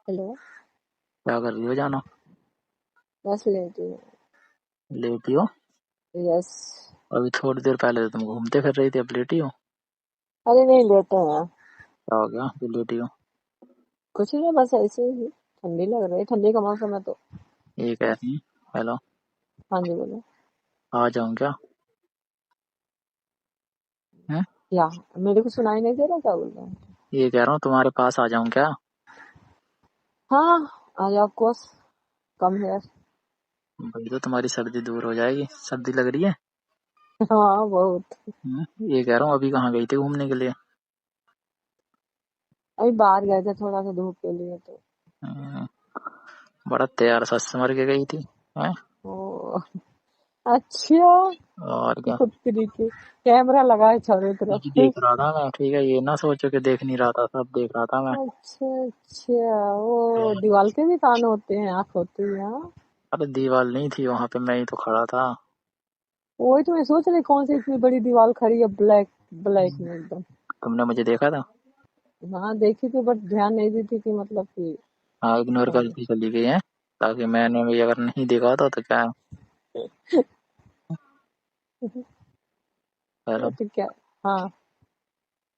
Hello. क्या कर रही हो जानो? बस लेटी हूँ। लेटी हो? यस। अभी थोड़ी देर पहले तो तुम घूमते फिर रही थी, अब लेटी हो? अरे नहीं, लेटे हैं। क्या हो गया जो लेटी हो? कुछ नहीं, बस ऐसे ही ठंडी लग रही है, ठंडी का मौसम है तो। ये कह रही हेलो, हाँ जी, बोलो। आ जाऊं क्या? हैं? या मेरे को सुनाई नहीं दे रहा, क्या बोल रहे हैं? ये कह रहा हूँ तुम्हारे पास आ जाऊं क्या? हाँ, आ जाओ, ऑफ कोर्स। Come here. भाई तो तुम्हारी सर्दी दूर हो जाएगी, सर्दी लग रही है। हाँ, बहुत। ये कह रहा हूँ अभी कहाँ गई थी घूमने के लिए? अभी बाहर गए थे थोड़ा सा धूप के लिए तो। हम्म, बड़ा तैयार सच समझ के गई थी। हैं? ओ, अच्छा। और ये क्या? कुत्ती के कैमरा लगा है चारों अभी तरफ। देख रहा था मैं, ठीक है, ये ना सोचो कि देख नहीं रहा था, सब देख रहा था मैं। अच्छा अच्छा, वो दीवार के भी कान होते हैं, आँख होती है, हाँ। अरे दीवार नहीं थी वहां पे, मैं ही तो खड़ा था। वही तो मैं सोच रही, कौन सी इतनी बड़ी दीवार खड़ी है, ब्लैक ब्लैक में एकदम। तुमने मुझे देखा था? हाँ, देखी थी बट ध्यान नहीं दी थी कि मतलब कि हाँ, इग्नोर कौन है। करती चली गई है, ताकि मैंने भी अगर नहीं देखा होता तो क्या। हेलो। तो क्या। हाँ।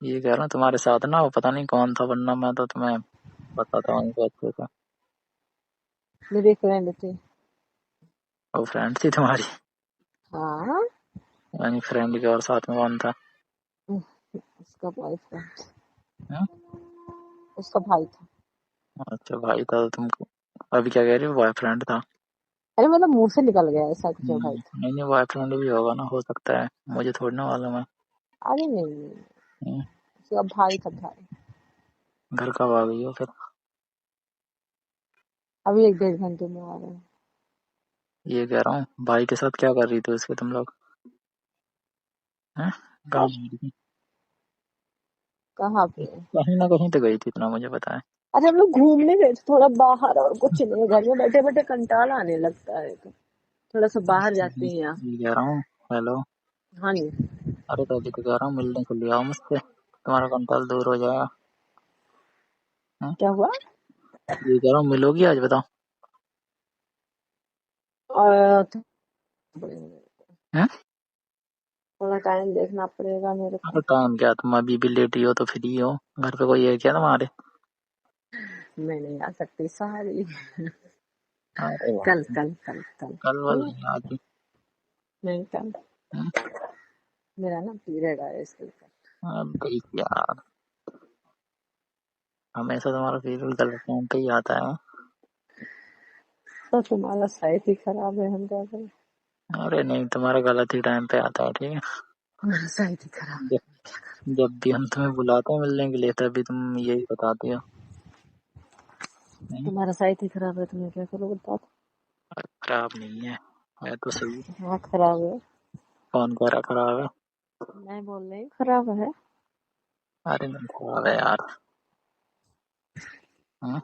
ये कह रहा हूँ तुम्हारे साथ ना वो पता नहीं कौन था, वरना मैं तो तुम्हें बताता हूँ इनको अच्छे से। मेरी एक फ्रेंड थी। वो फ्रेंड थी तुम्हारी? हाँ। यानी फ्रेंड के और साथ में कौन था? उसका बॉयफ्रेंड। हाँ? उसका भाई था। अच्छा भाई था तो तुमको अभी क्या कह रही हो, बॉयफ्रेंड था? अरे मतलब मुंह से निकल गया, ऐसा कुछ है, भाई था। नहीं नहीं, बॉयफ्रेंड भी होगा ना, हो सकता है, मुझे थोड़ी ना मालूम है। अरे नहीं नहीं, हम्म, उसका भाई था, भाई। घर कब आ गई हो फिर? अभी एक डेढ़ घंटे में आ रहे हैं। ये कह रहा हूँ भाई के साथ क्या कर रही थी उसके तुम लोग? हैं? कहाँ बस। जा रही थी? कहाँ पे। कहीं ना कहीं तो गई थी, इतना मुझे पता है। अरे हम लोग घूमने गए थे थोड़ा बाहर, और कुछ नहीं, घर में बैठे बैठे कंटाला आने लगता है तो थोड़ा सा बाहर जाते हैं यहाँ। ये कह रहा हूँ हेलो। हाँ जी। अरे तो अभी तो कह रहा हूँ मिलने के लिए आओ मुझसे, तुम्हारा कंटाल दूर हो जाएगा। हैं? क्या हुआ। ये कह रहा हूँ मिलोगी आज, बताओ? और हैं? थोड़ा टाइम देखना पड़ेगा मेरे अरे को। टाइम क्या, तुम अभी भी लेटी हो तो फ्री हो, घर पे कोई है क्या तुम्हारे? मैं नहीं आ सकती, सॉरी। अरे कल भाई, कल कल कल। कल वाल नहीं आज ही। नहीं, कल। हैं? मेरा ना पीरियड है इसलिए कल। अब देख यार, हमेशा तुम्हारा फील गलत टाइम पे ही आता है। तो तुम्हारा साइट ही खराब है, हम क्या करें। अरे नहीं, तुम्हारा गलत ही टाइम पे आता है, ठीक है। मेरा साइट ही खराब जब है। जब भी हम तुम्हें बुलाते हैं मिलने के लिए, तभी तुम यही बताते हो। नहीं, तुम्हारा साइट ही खराब है, तुम्हें क्या करो बताओ। खराब नहीं है तो सही। हाँ, खराब है। कौन कह रहा खराब है? मैं बोल रही हूँ खराब है। अरे नहीं खराब है यार। हैं?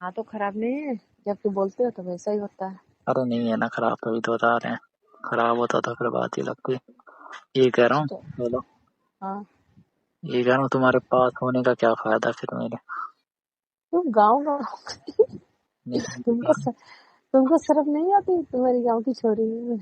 हाँ तो खराब नहीं है, जब तुम बोलते हो तो वैसा ही होता है। अरे नहीं है ना खराब, तभी तो बता रहे हैं। खराब होता तो फिर बात ही लगती। ये कह रहा हूँ तो हेलो। हाँ। ये कह रहा हूँ तुम्हारे पास होने का क्या फायदा फिर मेरे? तुम गाँव गाँव। नहीं ये तो कह तुमको रहा हूँ। तुमको शर्म नहीं आती, तुम्हारी गाँव की छोरी है।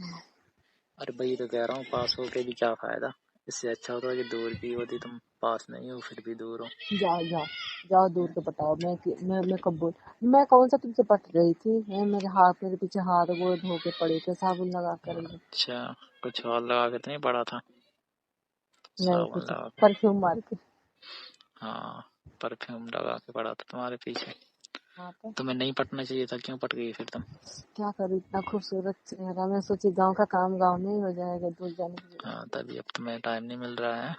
अरे भाई तो कह रहा हूँ पास होके भी क्या फायदा? इससे अच्छा होता कि दूर की होती, तुम पास नहीं हो फिर भी दूर हो। जाओ जाओ। जाओ दूर के बताओ, मैं कब बोल। मैं कौन सा तुमसे पट रही थी, है मेरे हाथ, मेरे पीछे हाथ गोड़ धो के पड़े थे साबुन लगा कर एकदम। अच्छा, कुछ और लगा के तो नहीं पड़ा था? नहीं, साबुन कुछ लगा के? परफ्यूम मार के। हाँ, परफ्यूम लगा के पड़ा था तुम्हारे पीछे। हाँ तो तुम्हें नहीं पटना चाहिए था, क्यों पट गई फिर तुम? क्या करूँ, इतना खूबसूरत चेहरा, मैं सोची गांव का काम गांव में ही हो जाएगा, दूर जाने की जरूरत हाँ, तभी अब तुम्हें टाइम नहीं मिल रहा है।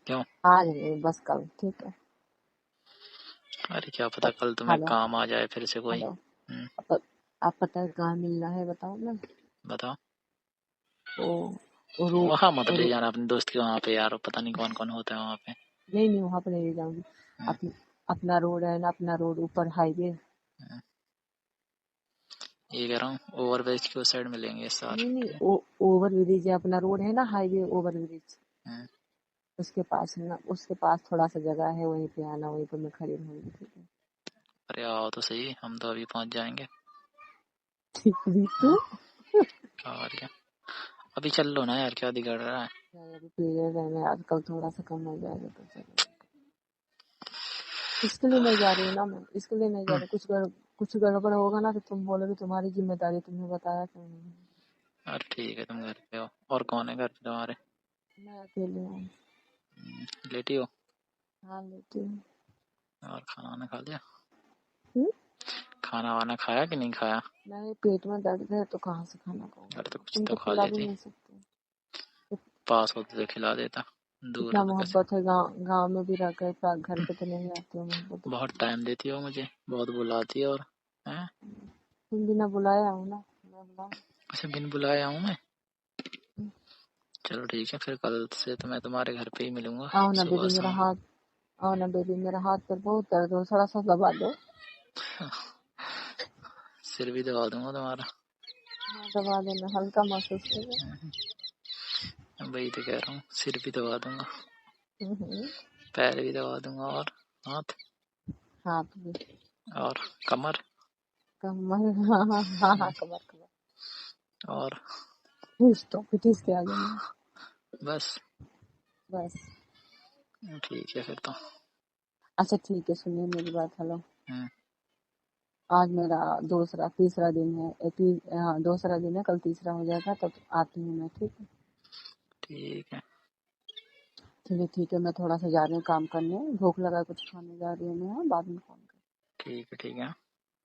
क्यों? नहीं। आज नहीं, बस कल, ठीक है। अरे क्या पता कल तुम्हें हेलो। काम आ जाए फिर से कोई। हेलो। आप पता है कहाँ मिलना है, बताओ ना। बताओ। ओ, ओ, रो, वहाँ मत ओ, ले जाना अपने दोस्त के वहाँ पे यार, पता नहीं कौन कौन होता है वहाँ पे। नहीं नहीं, वहां पर नहीं ले जाऊंगी। हम्म, अपना रोड है ना, अपना रोड ऊपर हाईवे। हम्म। ये कह रहा हूँ ओवरब्रिज की उस साइड मिलेंगे साथ। नहीं नहीं, ओवर ब्रिज है, अपना रोड है ना, हाईवे ओवर ब्रिज। हम्म, उसके पास है ना, उसके पास थोड़ा सा जगह है, वहीं पे आना, वहीं पे मैं खड़ी रहूंगी, ठीक है। अरे आओ तो सही, हम तो अभी पहुंच जाएंगे। रीतू और क्या, अभी चल लो ना यार, क्या बिगड़ रहा है। यार अभी पीरियड है मैं आजकल थोड़ा सा कम हो जाएगा तो चलो। इसके लिए नहीं जा रही हूँ ना मैं, इसके लिए नहीं जा रही। कुछ गड़बड़ होगा ना तो तुम बोलोगे तुम्हारी जिम्मेदारी, तुमने बताया क्यों नहीं। अरे ठीक है, तुम घर पे हो, और कौन है घर पे तुम्हारे? मैं अकेली हूँ। लेटी हो? हाँ लेटी हूँ। और खाना वाना खा लिया? हम्म? खाना वाना खाया कि नहीं खाया? नहीं पेट में दर्द है तो कहाँ से खाना अरे तो खाऊंगी, कुछ तुम तो तो खा खिला भी लेती, नहीं सकते। पास होते तो खिला देता, दूर इतना हो तो कैसे। मोहब्बत है, गांव में भी रह कर घर पे तो नहीं आती हो मोहब्बत बहुत करने। टाइम देती हो मुझे, बहुत बुलाती हो, और हैं? तुम बिना बुलाया हो ना, मैं बुलाऊं? अच्छा, बिन बुलाया हूँ मैं? चलो ठीक है, फिर कल से तो मैं तुम्हारे घर पे ही मिलूंगा, आओ ना सुबह बेबी मेरा शाम। हाथ, आओ ना बेबी मेरा हाथ पर बहुत दर्द हो, थोड़ा सा दबा दो। सिर भी दबा दूंगा तुम्हारा। हाँ दबा देना, हल्का महसूस होगा। वही तो कह रहा हूँ, सिर भी दबा दूंगा, हम्म। पैर भी दबा दूंगा, और हाथ, हाथ भी। और कमर, कमर, हाँ हाँ हाँ हाँ कमर कमर। और स्टॉप इट, इसके आगे नहीं। बस। बस। ठीक है फिर तो। अच्छा ठीक है, सुनिए मेरी बात, हेलो। हम्म, आज मेरा तीसरा दिन है, हाँ दूसरा दिन है, कल तीसरा हो जाएगा तब आती हूँ मैं, ठीक है। ठीक है। चलिए ठीक है, मैं थोड़ा सा जा रही हूँ काम करने, भूख लगा है, कुछ खाने जा रही हूँ मैं, हाँ, बाद में फोन ठीक है। ठीक है।